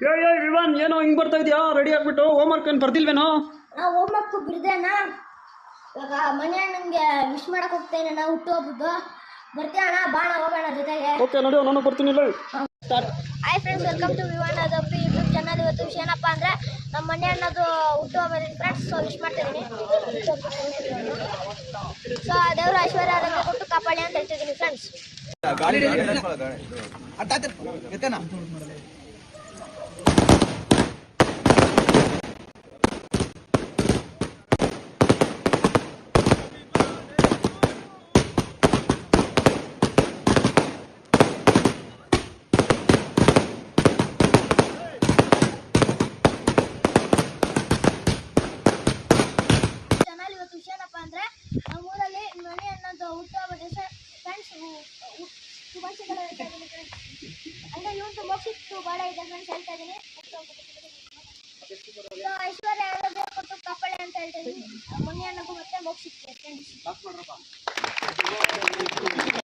ವಿವಾನ್ ಏನೋ ಹಿಂಗ್ ಬರ್ತಾ ಇದೆಯಾ? ರೆಡಿ ಆಗ್ಬಿಟ್ಟು ಹೋಮ್ ವರ್ಕ್ ಏನು ಬರ್ದಿಲ್ವೇನೋ? Home work ಬಿಡ್ದೇನಾ? ಇವಾಗ ಮನೆ ನಂಗೆ ವಿಶ್ ಮಾಡಕ್ ಹೋಗ್ತೇನೆ, ನಾವು ಹುಟ್ಟುಹಬ್ಬದ್ದು ಬರ್ತೀಯ ಅಣ್ಣ? ಬಾಣ ಹೋಗೋಣ ಜೊತೆಗೆ. ಓಕೆ ನಡೆಯೋ, ನಾನು ಬರ್ತೀನಿ. Hi friends, welcome to Vivaan ಅದಪ್ಪಿ ಯೂಟ್ಯೂಬ್ ಚಾನಲ್. ಇವತ್ತು ವಿಷಯ ಏನಪ್ಪ ಅಂದರೆ ನಮ್ಮ ಮನೆ ಅನ್ನೋದು ಹುಟ್ಟುಹಬ್ಬ ಫ್ರೆಂಡ್ಸ್. ಸೊ ವಿಶ್ ಮಾಡ್ತಿದ್ದೀನಿ. ಸೊ ದೇವ್ರ ಐಶ್ವರ್ಯ ಆರೋಗ್ಯ ಕೊಟ್ಟು ಕಾಪಾಡಿ ಅಂತ ಹೇಳ್ತಿದ್ದೀನಿ ಫ್ರೆಂಡ್ಸ್. ನಮ್ಮೂರಲ್ಲಿ ಮನೆ ಅನ್ನೋದು ಹುಟ್ಟುಹಬ್ಬ ಫ್ರೆಂಡ್ಸ್. ಶುಭಾಶಯಗಳು ಹೇಳ್ತಾ ಇದ್ದೀನಿ ಫ್ರೆಂಡ್ಸ್. ಅಂದರೆ ಇವತ್ತು ಮೋಕ್ಷಿತ್ತು ಬಾಳ ಇದೆ ಫ್ರೆಂಡ್ಸ್, ಹೇಳ್ತಾ ಇದ್ದೀನಿ. ಐಶ್ವರ್ಯ ಆರೋಗ್ಯ ಕೊಟ್ಟು ಕಾಪಾಳೆ ಅಂತ ಹೇಳ್ತಾ ಇದ್ದೀನಿ. ಮನೆ ಅನ್ನೋದು ಮತ್ತೆ ಮೋಕ್ಷಿತ್ತು ಫ್ರೆಂಡ್ಸ್.